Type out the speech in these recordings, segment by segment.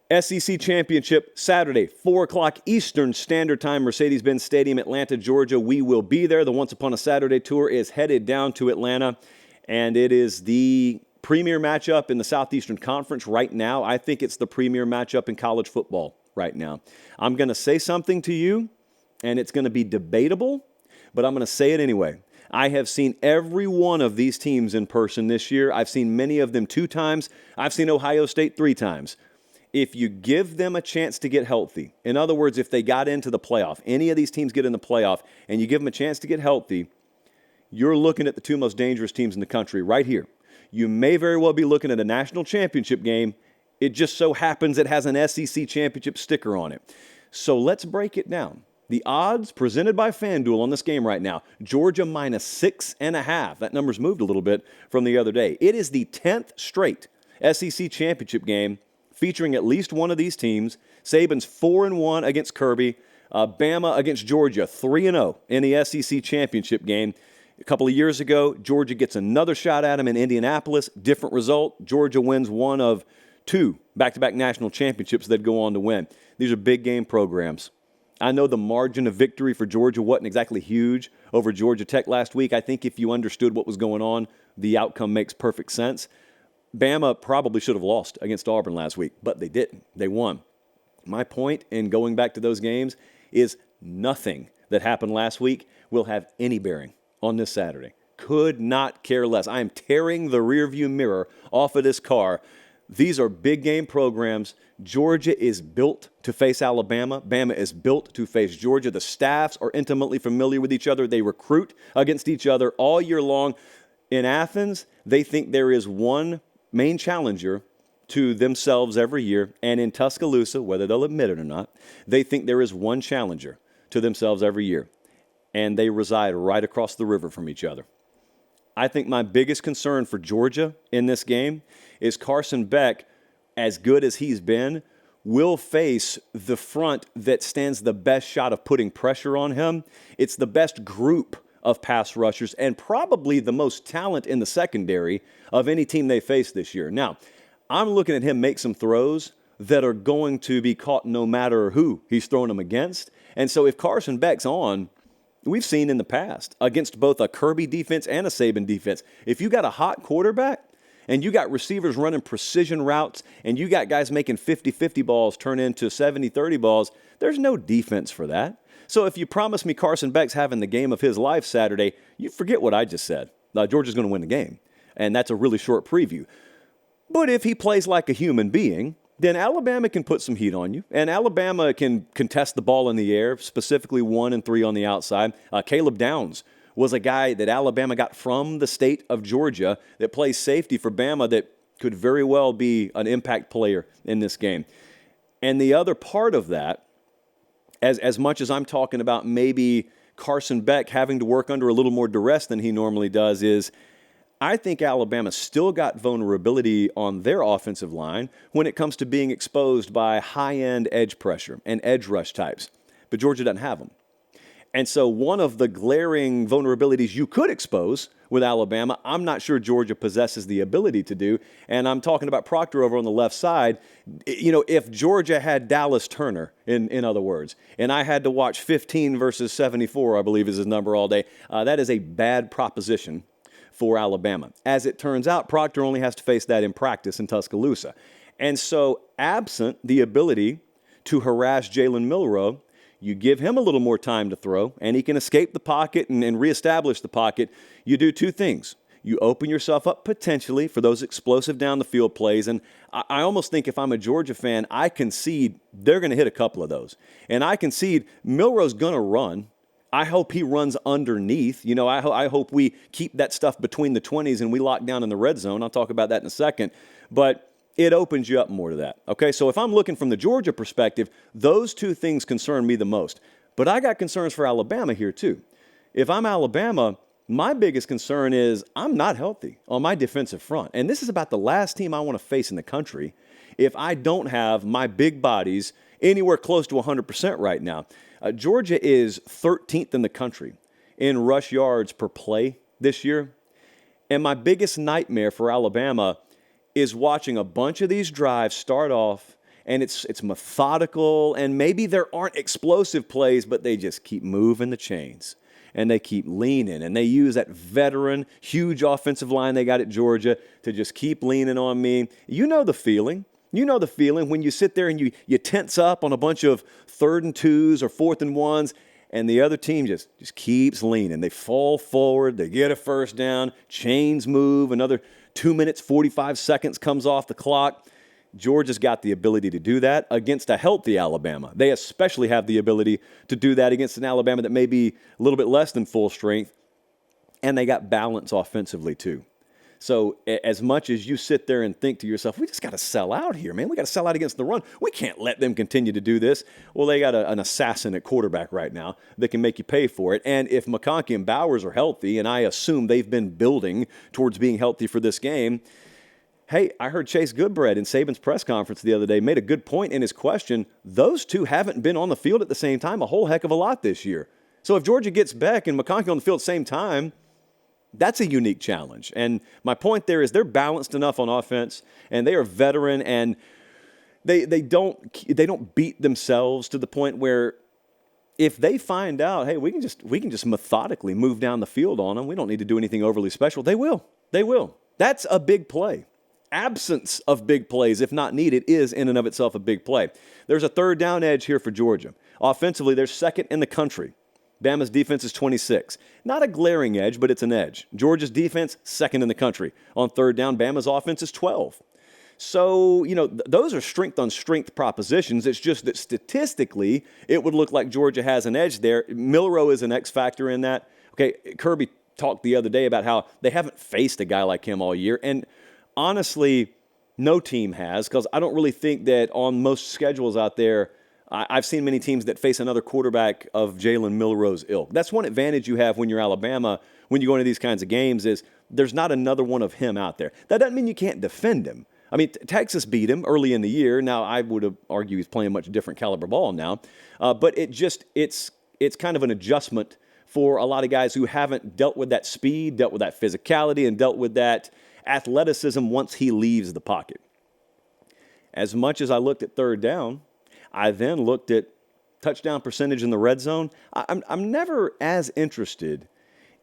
SEC Championship Saturday, 4 o'clock Eastern Standard Time, Mercedes-Benz Stadium, Atlanta, Georgia. We will be there. The Once Upon a Saturday tour is headed down to Atlanta, and it is the premier matchup in the Southeastern Conference right now. I think it's the premier matchup in college football right now. I'm going to say something to you, and it's going to be debatable, but I'm going to say it anyway. I have seen every one of these teams in person this year. I've seen many of them 2 times. I've seen Ohio State 3 times. If you give them a chance to get healthy, in other words, if they got into the playoff, any of these teams get in the playoff, and you give them a chance to get healthy, you're looking at the 2 most dangerous teams in the country right here. You may very well be looking at a national championship game. It just so happens it has an SEC championship sticker on it. So let's break it down. The odds presented by FanDuel on this game right now, Georgia minus 6.5. That number's moved a little bit from the other day. It is the 10th straight SEC championship game featuring at least one of these teams. Saban's 4-1 against Kirby. Bama against Georgia, 3-0 in the SEC championship game. A couple of years ago, Georgia gets another shot at him in Indianapolis. Different result. Georgia wins one of 2 back-to-back national championships they'd go on to win. These are big game programs. I know the margin of victory for Georgia wasn't exactly huge over Georgia Tech last week. I think if you understood what was going on, the outcome makes perfect sense. Bama probably should have lost against Auburn last week, but they didn't. They won. My point in going back to those games is nothing that happened last week will have any bearing on this Saturday. Could not care less. I am tearing the rearview mirror off of this car. These are big game programs. Georgia is built to face Alabama. Bama is built to face Georgia. The staffs are intimately familiar with each other. They recruit against each other all year long. In Athens, they think there is one main challenger to themselves every year. And in Tuscaloosa, whether they'll admit it or not, they think there is one challenger to themselves every year. And they reside right across the river from each other. I think my biggest concern for Georgia in this game is Carson Beck, as good as he's been, will face the front that stands the best shot of putting pressure on him. It's the best group of pass rushers and probably the most talent in the secondary of any team they face this year. Now, I'm looking at him make some throws that are going to be caught no matter who he's throwing them against. And so if Carson Beck's on, we've seen in the past against both a Kirby defense and a Saban defense, if you got a hot quarterback and you got receivers running precision routes and you got guys making 50-50 balls turn into 70-30 balls, there's no defense for that. So if you promise me Carson Beck's having the game of his life Saturday, you forget what I just said. Georgia's going to win the game, and that's a really short preview. But if he plays like a human being, then Alabama can put some heat on you, and Alabama can contest the ball in the air, specifically 1 and 3 on the outside. Caleb Downs was a guy that Alabama got from the state of Georgia that plays safety for Bama that could very well be an impact player in this game. And the other part of that, as much as I'm talking about maybe Carson Beck having to work under a little more duress than he normally does, is I think Alabama still got vulnerability on their offensive line when it comes to being exposed by high-end edge pressure and edge rush types. But Georgia doesn't have them. And so one of the glaring vulnerabilities you could expose with Alabama, I'm not sure Georgia possesses the ability to do. And I'm talking about Proctor over on the left side. You know, if Georgia had Dallas Turner, in other words, and I had to watch 15 versus 74, I believe is his number all day, that is a bad proposition for Alabama. As it turns out, Proctor only has to face that in practice in Tuscaloosa. And so absent the ability to harass Jalen Milroe, you give him a little more time to throw, and he can escape the pocket and reestablish the pocket. You do 2 things. You open yourself up potentially for those explosive down-the-field plays, and I almost think if I'm a Georgia fan, I concede they're going to hit a couple of those. And I concede Milroe's going to run. I hope he runs underneath. You know, I hope we keep that stuff between the 20s and we lock down in the red zone. I'll talk about that in a second. But it opens you up more to that. Okay, so if I'm looking from the Georgia perspective, those 2 things concern me the most. But I got concerns for Alabama here too. If I'm Alabama, my biggest concern is I'm not healthy on my defensive front. And this is about the last team I want to face in the country if I don't have my big bodies anywhere close to 100% right now. Georgia is 13th in the country in rush yards per play this year. And my biggest nightmare for Alabama is watching a bunch of these drives start off and it's methodical, and maybe there aren't explosive plays, but they just keep moving the chains. And they keep leaning, and they use that veteran, huge offensive line they got at Georgia to just keep leaning on me. You know the feeling. You know the feeling when you sit there and you tense up on a bunch of 3rd and 2s or 4th and 1s, and the other team just keeps leaning. They fall forward, they get a first down, chains move, another 2 minutes, 45 seconds comes off the clock. Georgia's got the ability to do that against a healthy Alabama. They especially have the ability to do that against an Alabama that may be a little bit less than full strength, and they got balance offensively too. So as much as you sit there and think to yourself, we just got to sell out here, man. We got to sell out against the run. We can't let them continue to do this. Well, they got an assassin at quarterback right now that can make you pay for it. And if McConkey and Bowers are healthy, and I assume they've been building towards being healthy for this game, hey, I heard Chase Goodbread in Saban's press conference the other day made a good point in his question. Those two haven't been on the field at the same time a whole heck of a lot this year. So if Georgia gets Beck and McConkey on the field at the same time, that's a unique challenge. And my point there is they're balanced enough on offense, and they are veteran, and they don't beat themselves to the point where if they find out, hey, we can just methodically move down the field on them, we don't need to do anything overly special, they will. They will. That's a big play. Absence of big plays, if not needed, is in and of itself a big play. There's a 3rd down edge here for Georgia. Offensively, they're 2nd in the country. Bama's defense is 26. Not a glaring edge, but it's an edge. Georgia's defense, 2nd in the country. On 3rd down, Bama's offense is 12. So, those are strength-on-strength propositions. It's just that statistically, it would look like Georgia has an edge there. Milroe is an X factor in that. Okay, Kirby talked the other day about how they haven't faced a guy like him all year, and honestly, no team has, because I don't really think that on most schedules out there, I've seen many teams that face another quarterback of Jalen Milroe's ilk. That's one advantage you have when you're Alabama, when you go into these kinds of games, is there's not another one of him out there. That doesn't mean you can't defend him. I mean, Texas beat him early in the year. Now, I would have argued he's playing much different caliber ball now. But it's kind of an adjustment for a lot of guys who haven't dealt with that speed, dealt with that physicality, and dealt with that athleticism once he leaves the pocket. As much as I looked at 3rd down, I then looked at touchdown percentage in the red zone. I'm never as interested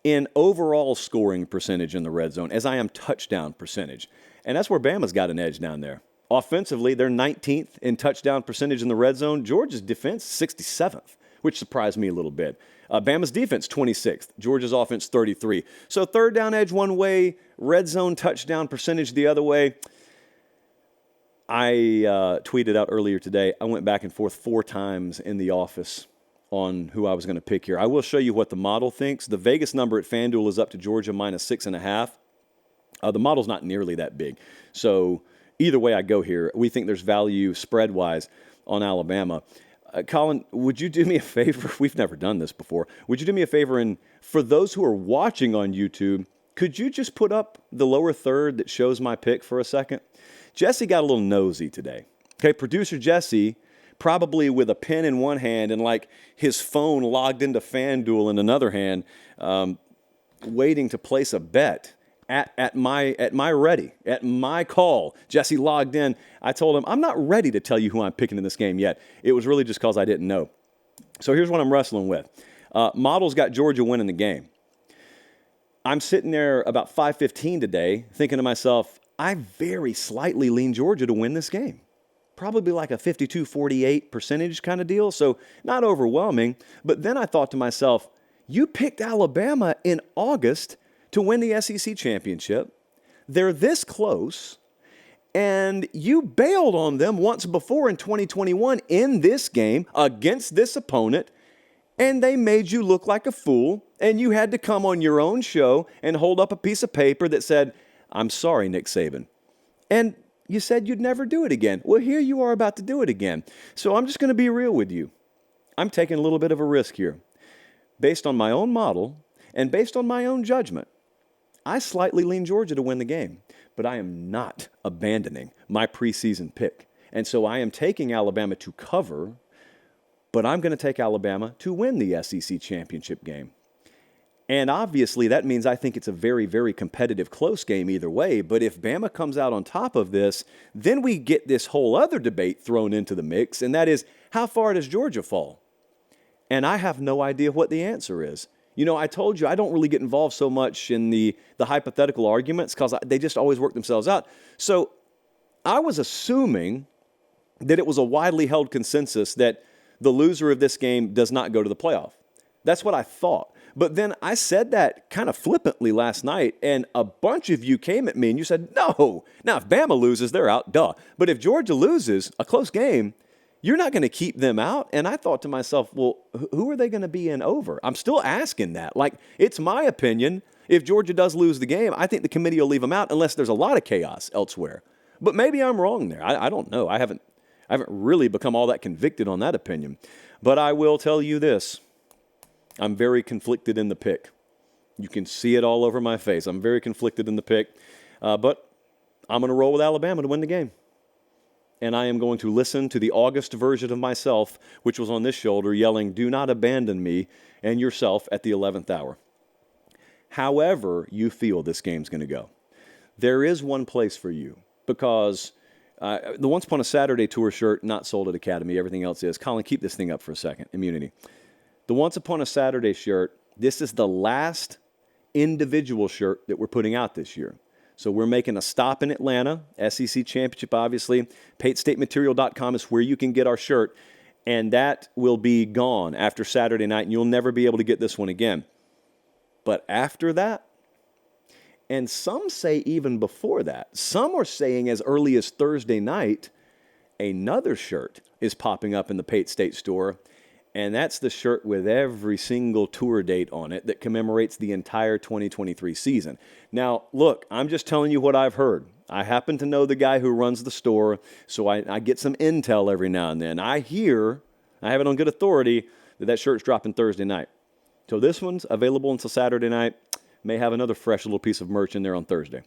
in overall scoring percentage in the red zone as I am touchdown percentage. And that's where Bama's got an edge down there. Offensively, they're 19th in touchdown percentage in the red zone. Georgia's defense, 67th, which surprised me a little bit. Bama's defense, 26th. Georgia's offense, 33. So 3rd down edge one way, red zone touchdown percentage the other way. I tweeted out earlier today, I went back and forth 4 times in the office on who I was going to pick here. I will show you what the model thinks. The Vegas number at FanDuel is up to Georgia -6.5. The model's not nearly that big. So either way I go here, we think there's value spread-wise on Alabama. Colin, would you do me a favor? We've never done this before. Would you do me a favor, and for those who are watching on YouTube, could you just put up the lower third that shows my pick for a second? Jesse got a little nosy today. Okay, producer Jesse, probably with a pen in one hand and like his phone logged into FanDuel in another hand, waiting to place a bet at my call. Jesse logged in. I told him, I'm not ready to tell you who I'm picking in this game yet. It was really just because I didn't know. So here's what I'm wrestling with. Models got Georgia winning the game. I'm sitting there about 5:15 today thinking to myself, I very slightly lean Georgia to win this game. Probably like a 52-48 percentage kind of deal, so not overwhelming. But then I thought to myself, you picked Alabama in August to win the SEC championship. They're this close, and you bailed on them once before in 2021 in this game against this opponent, and they made you look like a fool, and you had to come on your own show and hold up a piece of paper that said, I'm sorry, Nick Saban. And you said you'd never do it again. Well, here you are about to do it again. So I'm just going to be real with you. I'm taking a little bit of a risk here. Based on my own model and based on my own judgment, I slightly lean Georgia to win the game, but I am not abandoning my preseason pick. And so I am taking Alabama to cover, but I'm going to take Alabama to win the SEC championship game. And obviously, that means I think it's a very, very competitive, close game either way. But if Bama comes out on top of this, then we get this whole other debate thrown into the mix, and that is, how far does Georgia fall? And I have no idea what the answer is. You know, I told you I don't really get involved so much in the hypothetical arguments because they just always work themselves out. So I was assuming that it was a widely held consensus that the loser of this game does not go to the playoff. That's what I thought. But then I said that kind of flippantly last night, and a bunch of you came at me and you said, no. Now, if Bama loses, they're out, duh. But if Georgia loses a close game, you're not going to keep them out. And I thought to myself, well, who are they going to be in over? I'm still asking that. Like, it's my opinion. If Georgia does lose the game, I think the committee will leave them out unless there's a lot of chaos elsewhere. But maybe I'm wrong there. I don't know. I haven't really become all that convicted on that opinion. But I will tell you this. I'm very conflicted in the pick. You can see it all over my face. I'm very conflicted in the pick. But I'm going to roll with Alabama to win the game. And I am going to listen to the August version of myself, which was on this shoulder, yelling, do not abandon me and yourself at the 11th hour. However you feel this game's going to go, there is one place for you because the Once Upon a Saturday Tour shirt, not sold at Academy. Everything else is. Colin, keep this thing up for a second. Immunity. The Once Upon a Saturday shirt, this is the last individual shirt that we're putting out this year. So we're making a stop in Atlanta, SEC Championship, obviously. PateStateMaterial.com is where you can get our shirt, and that will be gone after Saturday night, and you'll never be able to get this one again. But after that, and some say even before that, some are saying as early as Thursday night, another shirt is popping up in the Pate State store. And that's the shirt with every single tour date on it that commemorates the entire 2023 season. Now, look, I'm just telling you what I've heard. I happen to know the guy who runs the store, so I get some intel every now and then. I have it on good authority, that shirt's dropping Thursday night. So this one's available until Saturday night. May have another fresh little piece of merch in there on Thursday.